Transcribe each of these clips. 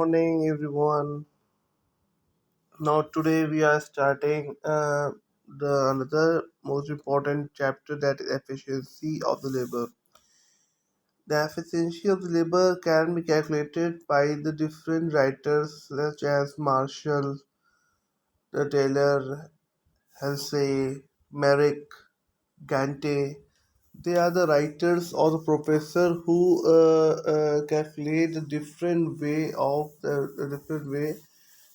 morning, everyone. Now, today we are starting the another most important chapter, that is efficiency of the labor. The efficiency of the labor can be calculated by the different writers such as Marshall, the Taylor, Halsey, Merrick, Gante. They are the writers or the professor who calculate the different way of the different way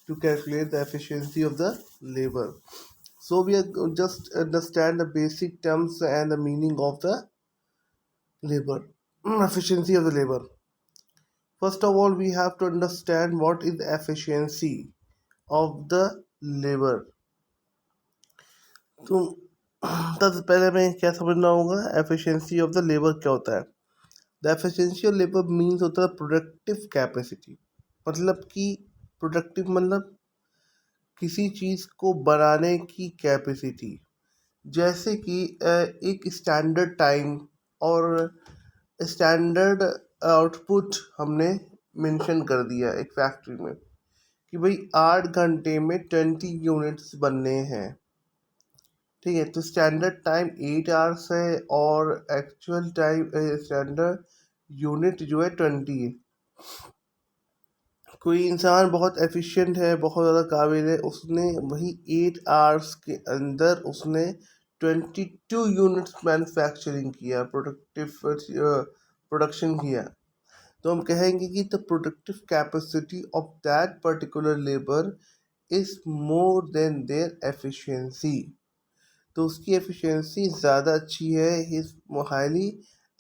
to calculate the efficiency of the labor. So we are just understand the basic terms and the meaning of the labor, efficiency of the labor. First of all, we have to understand what is the efficiency of the labor. तो सबसे पहले हमें क्या समझना होगा, efficiency of the labour क्या होता है. The efficiency of labour means होता है प्रोडक्टिव कैपेसिटी. मतलब कि प्रोडक्टिव मतलब किसी चीज़ को बनाने की कैपेसिटी. जैसे कि एक स्टैंडर्ड टाइम और स्टैंडर्ड आउटपुट हमने मेंशन कर दिया एक फैक्ट्री में कि भाई 8 घंटे में 20 यूनिट्स बनने हैं. ठीक है, तो स्टैंडर्ड टाइम 8 आवर्स है और एक्चुअल टाइम स्टैंडर्ड यूनिट जो है 20 है. कोई इंसान बहुत एफिशिएंट है, बहुत ज़्यादा काबिल है, उसने वही 8 आवर्स के अंदर उसने 22 यूनिट्स मैन्युफैक्चरिंग किया, प्रोडक्शन किया. तो हम कहेंगे कि the productive capacity of that particular labour is more than their efficiency. तो उसकी एफिशिएंसी ज़्यादा अच्छी है, इज हाईली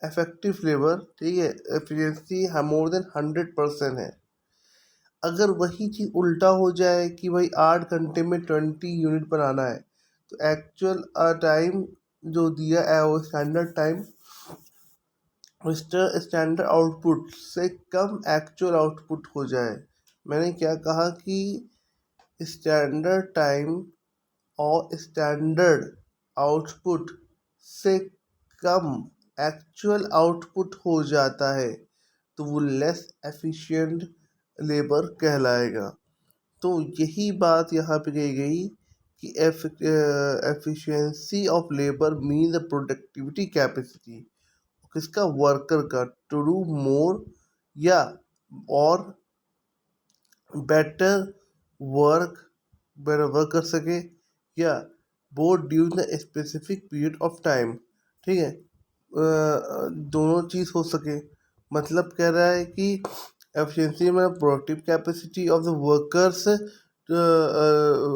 इफेक्टिव लेबर. ठीक है, एफिशिएंसी मोर देन 100% है. अगर वही चीज़ उल्टा हो जाए कि भाई 8 घंटे में 20 यूनिट बनाना है, तो एक्चुअल टाइम जो दिया है वो स्टैंडर्ड टाइम स्टैंडर्ड आउटपुट से कम एक्चुअल आउटपुट हो जाए. मैंने क्या कहा कि स्टैंडर्ड टाइम और स्टैंडर्ड आउटपुट से कम एक्चुअल आउटपुट हो जाता है तो वो लेस एफिशिएंट लेबर कहलाएगा. तो यही बात यहाँ पे कही गई कि efficiency of labour mean the productivity capacity किसका, वर्कर का, टू डू मोर या और बेटर वर्क कर सके या both during the specific period of time. ठीक है, दोनों चीज़ हो सके. मतलब कह रहा है कि एफिशिएंसी में productive capacity of the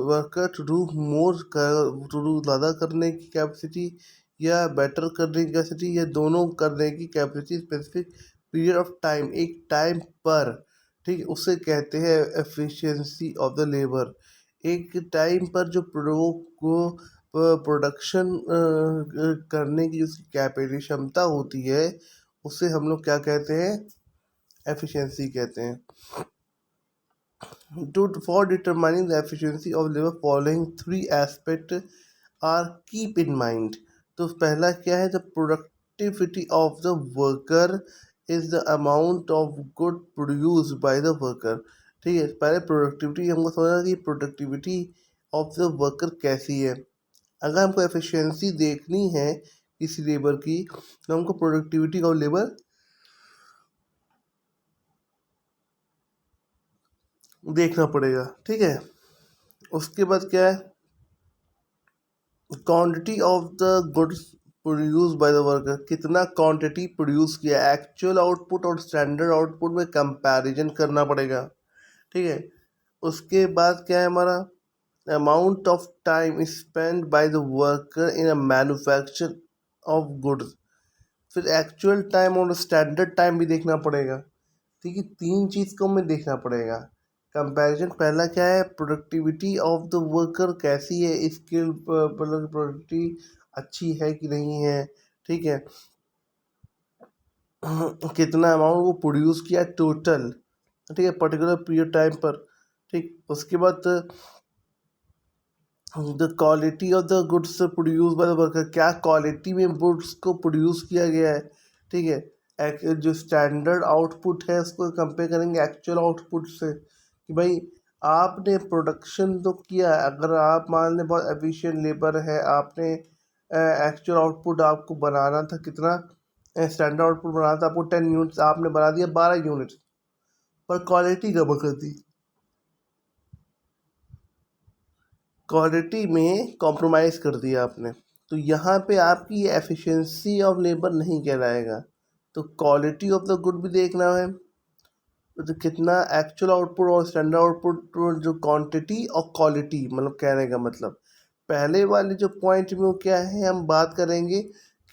worker to do more, to do ज़्यादा करने की कैपेसिटी या बेटर करने की कैपेसिटी या दोनों करने की capacity specific period of time, एक टाइम पर. ठीक है, उसे कहते हैं एफिशिएंसी ऑफ द लेबर. एक टाइम पर जो प्रोडक्शन करने की उसकी कैपेसिटी क्षमता होती है उसे हम लोग क्या कहते हैं, एफिशिएंसी कहते हैं. For determining the efficiency of labor, following 3 aspects are keep in mind. तो पहला क्या है, the productivity of the worker is the amount of good produced by the worker. ठीक है, पहले प्रोडक्टिविटी हमको समझना कि प्रोडक्टिविटी ऑफ द वर्कर कैसी है. अगर हमको एफिशिएंसी देखनी है किसी लेबर की तो हमको प्रोडक्टिविटी ऑफ लेबर देखना पड़ेगा. ठीक है, उसके बाद क्या है, quantity of the goods produce by the worker, कितना क्वांटिटी प्रोड्यूस किया. एक्चुअल आउटपुट और स्टैंडर्ड आउटपुट में कंपैरिजन करना पड़ेगा. ठीक है, उसके बाद क्या है हमारा, amount of time spend by the worker in a manufacture of goods. फिर एक्चुअल टाइम और स्टैंडर्ड टाइम भी देखना पड़ेगा. ठीक है, 3 चीज़ को हमें देखना पड़ेगा. कंपैरिजन पहला क्या है, प्रोडक्टिविटी ऑफ द वर्कर कैसी है, स्किल प्रोडक्टिविटी अच्छी है कि नहीं है. ठीक है, कितना अमाउंट वो प्रोड्यूस किया टोटल. ठीक है, पर्टिकुलर पीरियड टाइम पर. ठीक, उसके बाद the quality of the goods produce by the worker, क्या क्वालिटी में गुड्स को प्रोड्यूस किया गया है. ठीक है, जो स्टैंडर्ड आउटपुट है उसको कंपेयर करेंगे एक्चुअल आउटपुट से कि भाई आपने प्रोडक्शन तो किया, अगर आप मान लें बहुत एफिशिएंट लेबर है, आपने एक्चुअल आउटपुट आपको बनाना था कितना, स्टैंडर्ड आउटपुट बनाना था आपको 10 यूनिट्स, आपने बना दिया 12 यूनिट्स, पर क्वालिटी गड़बड़ कर दी, क्वालिटी में कॉम्प्रोमाइज़ कर दिया आपने, तो यहाँ पे आपकी ये एफिशिएंसी ऑफ लेबर नहीं कहलाएगा। तो क्वालिटी ऑफ द गुड भी देखना है, तो कितना एक्चुअल आउटपुट और स्टैंडर्ड आउटपुट, जो क्वांटिटी और क्वालिटी, मतलब कहने का मतलब पहले वाले जो पॉइंट में वो क्या है, हम बात करेंगे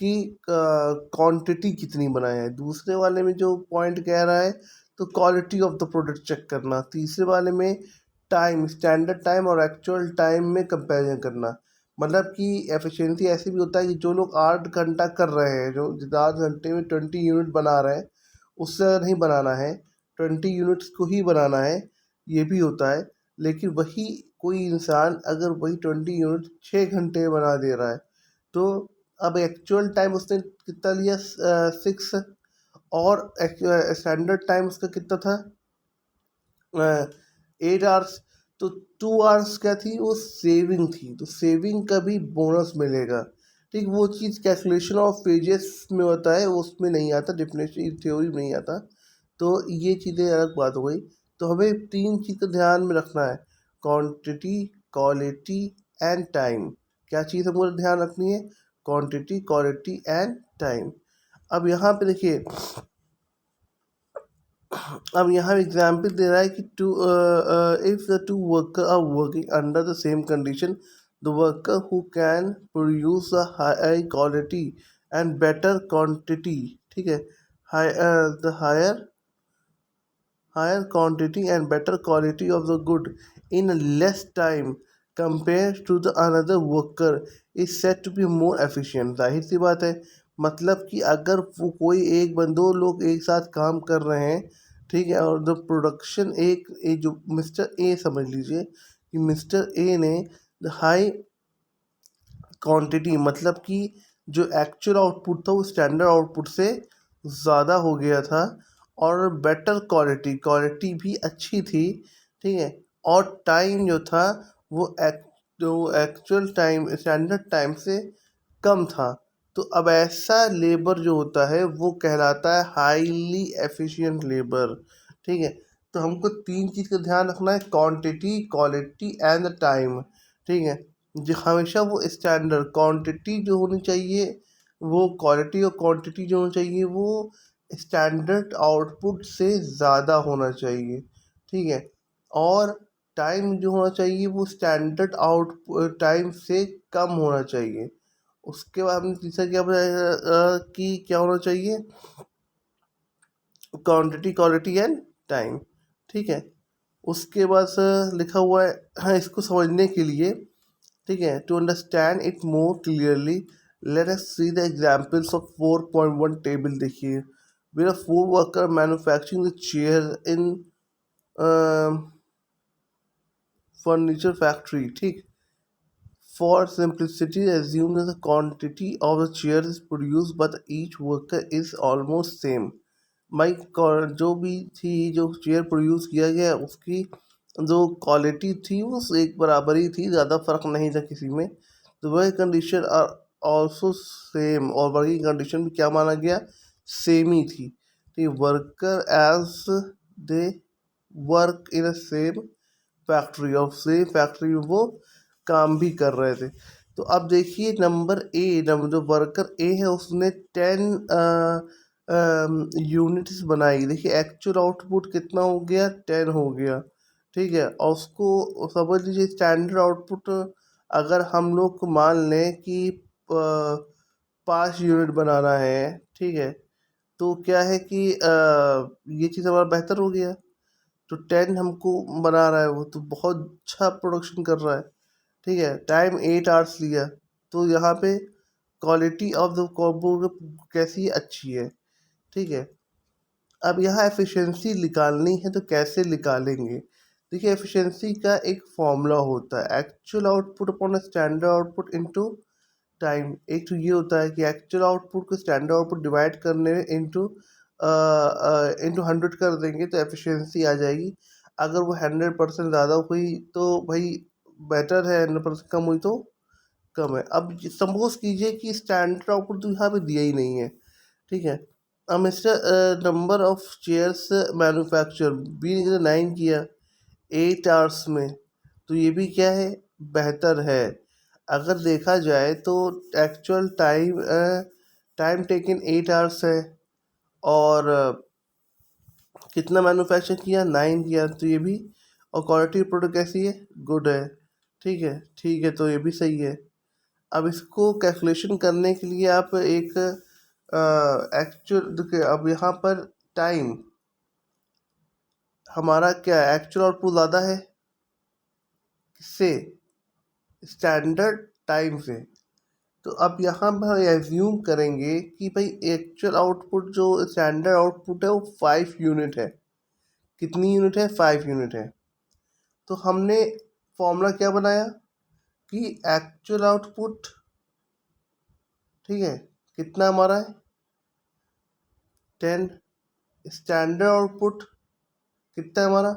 कि क्वांटिटी कितनी बनाए है, दूसरे वाले में जो पॉइंट कह रहा है तो quality of the product check करना, तीसरे वाले में टाइम, स्टैंडर्ड टाइम और एक्चुअल टाइम में कंपैरिजन करना। मतलब कि एफिशिएंसी ऐसे भी होता है कि जो लोग 8 घंटा कर रहे हैं, जो 8 घंटे में 20 यूनिट बना रहे हैं, उससे ज़्यादा नहीं बनाना है, 20 यूनिट्स को ही बनाना है, ये भी होता है। लेकिन वही कोई इंसान अगर वही 20 यूनिट 6 घंटे में बना दे रहा है, तो अब एक्चुअल टाइम उसने कितना लिया, 6, और स्टैंडर्ड टाइम उसका कितना था, 8 आवर्स, तो 2 आवर्स क्या थी, वो सेविंग थी, तो सेविंग का भी बोनस मिलेगा। ठीक, वो चीज़ कैलकुलेशन ऑफ पेजेस में होता है, उसमें नहीं आता, डेफिनेशन थ्योरी में नहीं आता। तो ये चीज़ें अलग बात हो गई। तो हमें 3 चीज़ का ध्यान में रखना है, क्वांटिटी, क्वालिटी एंड टाइम। क्या चीज़ हमको ध्यान रखनी है, क्वांटिटी, क्वालिटी एंड टाइम। अब यहाँ पे देखिए, अब यहाँ एग्जाम्पल दे रहा है कि two if the two worker are working under the same condition, the worker who can produce a high quality and better quantity, ठीक है, the higher quantity and better quality of the good in less time compared to the another worker is said to be more efficient। जाहिर सी बात है, मतलब कि अगर वो कोई एक दो लोग एक साथ काम कर रहे हैं, ठीक है, और द प्रोडक्शन जो मिस्टर ए समझ लीजिए कि मिस्टर ए ने हाई क्वांटिटी, मतलब कि जो एक्चुअल आउटपुट था वो स्टैंडर्ड आउटपुट से ज़्यादा हो गया था, और बेटर क्वालिटी, क्वालिटी भी अच्छी थी, ठीक है, और टाइम जो था वो जो एक्चुअल टाइम स्टैंडर्ड टाइम से कम था। तो अब ऐसा लेबर जो होता है वो कहलाता है हाईली एफिशिएंट लेबर, ठीक है। तो हमको 3 चीज़ का ध्यान रखना है, क्वांटिटी, क्वालिटी एंड टाइम, ठीक है। जो हमेशा वो स्टैंडर्ड क्वांटिटी जो होनी चाहिए, वो क्वालिटी और क्वांटिटी जो होनी चाहिए वो स्टैंडर्ड आउटपुट से ज़्यादा होना चाहिए, ठीक है, और टाइम जो होना चाहिए वो स्टैंडर्ड आउट टाइम से कम होना चाहिए। उसके बाद हमने तीसरा क्या बताया, कि क्या होना चाहिए, क्वांटिटी, क्वालिटी एंड टाइम, ठीक है। उसके बाद लिखा हुआ है, हाँ, इसको समझने के लिए, ठीक है, to understand it more clearly let us see the examples of 4.1 table. देखिए, where 4 worker manufacturing the chair in furniture factory, ठीक। For simplicity, assume that the quantity of the chairs produced by each worker is almost same। भाई जो भी थी, जो chair produce किया गया उसकी जो क्वालिटी थी वो एक बराबर ही थी, ज़्यादा फर्क नहीं था किसी में। तो वह कंडीशन आर ऑल्सो सेम, और वर्किंग कंडीशन भी क्या माना गया, सेम ही थी। तो worker as they work in a same factory, और सेम फैक्ट्री में वो काम भी कर रहे थे। तो अब देखिए नंबर ए, नंबर जो वर्कर ए है उसने 10 यूनिट्स बनाई। देखिए एक्चुअल आउटपुट कितना हो गया, 10 हो गया, ठीक है, और उसको समझ लीजिए स्टैंडर्ड आउटपुट अगर हम लोग को मान लें कि 5 यूनिट बनाना है, ठीक है, तो क्या है कि ये चीज़ हमारा बेहतर हो गया। तो 10 हमको बना रहा है वो, तो बहुत अच्छा प्रोडक्शन कर रहा है, ठीक है, टाइम 8 आवर्स लिया। तो यहाँ पे क्वालिटी ऑफ द कॉम्बो कैसी है, अच्छी है, ठीक है। अब यहाँ एफिशिएंसी निकालनी है तो कैसे निकालेंगे, देखिए एफिशिएंसी का एक फॉर्मूला होता है, actual output upon standard output into time. एक तो ये होता है कि एक्चुअल आउटपुट को स्टैंडर्ड आउटपुट डिवाइड करने में इनटू इंटू 100 कर देंगे तो एफिशिएंसी आ जाएगी। अगर वो 100% ज़्यादा हुई तो भाई बेटर है, 100% कम हुई तो कम है। अब सपोज कीजिए कि स्टैंडर्ड आउटपुट तो यहाँ पे दिया ही नहीं है, ठीक है। अब mister number of chairs manufacture B ने 9 किया 8 आवर्स में, तो ये भी क्या है, बेहतर है। अगर देखा जाए तो एक्चुअल टाइम टेकन 8 आवर्स है, और कितना मैन्युफैक्चर किया, 9 किया, तो ये भी। और क्वालिटी प्रोडक्ट कैसी है, गुड है, ठीक है, ठीक है, तो ये भी सही है। अब इसको कैलकुलेशन करने के लिए आप एक एक्चुअल देखिए, अब यहाँ पर टाइम हमारा क्या है, एक्चुअल आउटपुट ज़्यादा है किससे, स्टैंडर्ड टाइम से। तो अब यहाँ पर एज्यूम करेंगे कि भाई एक्चुअल आउटपुट जो स्टैंडर्ड आउटपुट है वो 5 यूनिट है। कितनी यूनिट है, 5 यूनिट है। तो हमने फॉर्मूला क्या बनाया कि एक्चुअल आउटपुट, ठीक है, कितना हमारा है 10, स्टैंडर्ड आउटपुट कितना है हमारा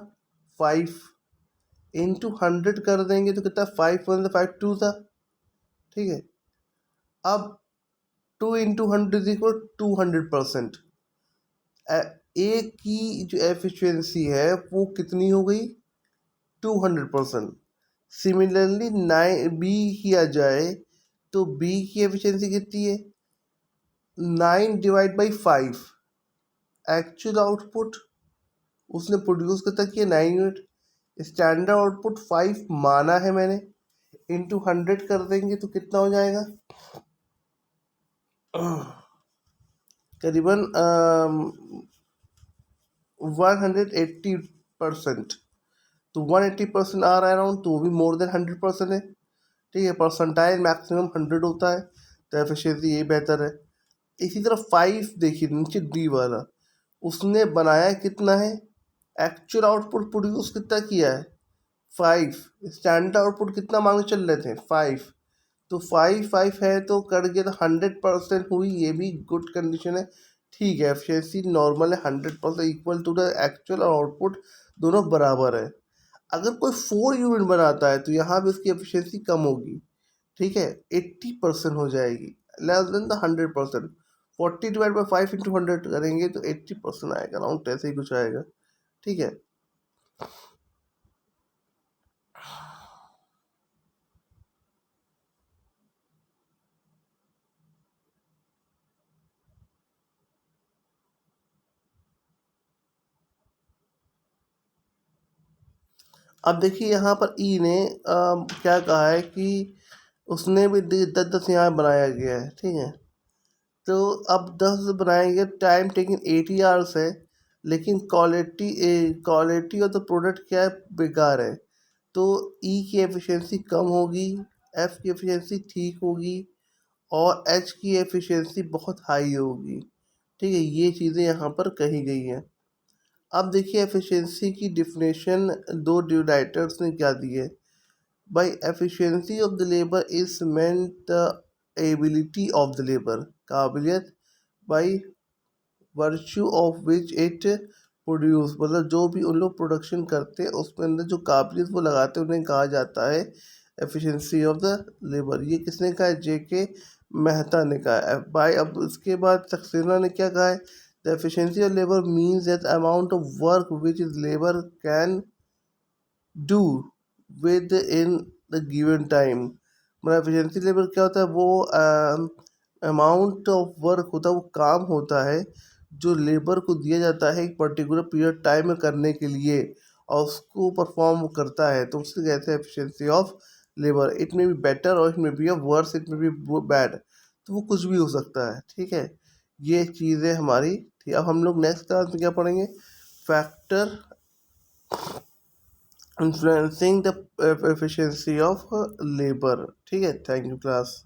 5, इंटू 100 कर देंगे तो कितना, 5 था, ठीक है। अब 2 इंटू 100 इज इक्वल 200%। ए की जो एफिशिएंसी है वो कितनी हो गई, 200%। सिमिलरली 9 बी किया जाए तो बी की एफिशिएंसी कितनी है, 9/5। एक्चुअल आउटपुट उसने प्रोड्यूस कितना किया, 9 यूनिट। स्टैंडर्ड आउटपुट 5 माना है मैंने, इंटू 100 कर देंगे तो कितना हो जाएगा, करीबन 180%। तो 180% आ रहा है अराउंड, तो वो भी मोर देन 100% है, ठीक है। परसेंटाइल मैक्सिमम 100 होता है, तो एफिशिएंसी ये बेहतर है। इसी तरह 5 देखिए नीचे डी वाला, उसने बनाया कितना है, एक्चुअल आउटपुट प्रोड्यूस कितना किया है 5, स्टैंडर्ड आउटपुट कितना मांग चल रहे थे 5, तो 5 है तो कट गया तो 100% हुई, ये भी गुड कंडीशन है, ठीक है। एफिशिएंसी नॉर्मल है, 100% इक्वल टू द एक्चुअल और आउटपुट दोनों बराबर है। अगर कोई 4 यूनिट बनाता है तो यहाँ भी उसकी एफिशिएंसी कम होगी, ठीक है, 80% हो जाएगी, लेस देन द 100%। 40/5 इंटू 100 करेंगे तो 80% आएगा, अराउंड ऐसे ही कुछ आएगा, ठीक है। अब देखिए यहाँ पर ई ने क्या कहा है कि उसने भी 10-10 यहाँ बनाया गया है, ठीक है। तो अब 10 बनाएंगे, टाइम टेकिंग 80 आवर्स है, लेकिन क्वालिटी ऑफ द प्रोडक्ट क्या है, बेकार है। तो ई की एफिशिएंसी कम होगी, एफ की एफिशिएंसी ठीक होगी, और एच की एफिशिएंसी बहुत हाई होगी, ठीक है। ये चीज़ें यहाँ पर कही गई हैं। अब देखिए एफिशिएंसी की डिफिनेशन दो राइटर्स ने क्या दी है। By efficiency of the labour is meant the ability of the labour, काबिलियत, by virtue of which it produce, मतलब जो भी उन लोग प्रोडक्शन करते हैं उसके अंदर जो काबिलियत वो लगाते हैं उन्हें कहा जाता है एफिशिएंसी ऑफ द लेबर। ये किसने कहा है, जे.के. मेहता ने कहा है। बाय अब उसके बाद सक्सेना ने क्या कहा है, the efficiency of labour means that amount of work which is labour can do with in the given time. मतलब एफिशिएंसी लेवल क्या होता है, वो अमाउंट ऑफ वर्क होता है, वो काम होता है जो लेबर को दिया जाता है एक पर्टिकुलर पीरियड टाइम में करने के लिए, और उसको परफॉर्म करता है, तो उससे कहते हैं एफिशिएंसी ऑफ लेबर। इट में बी बेटर और इट में बी वर्स, इट में बी बैड, तो वो कुछ भी हो सकता है, ठीक है। ये चीज़ें हमारी थी। अब हम लोग नेक्स्ट क्लास में क्या पढ़ेंगे, factor influencing the efficiency of labor, ठीक है। Thank you class.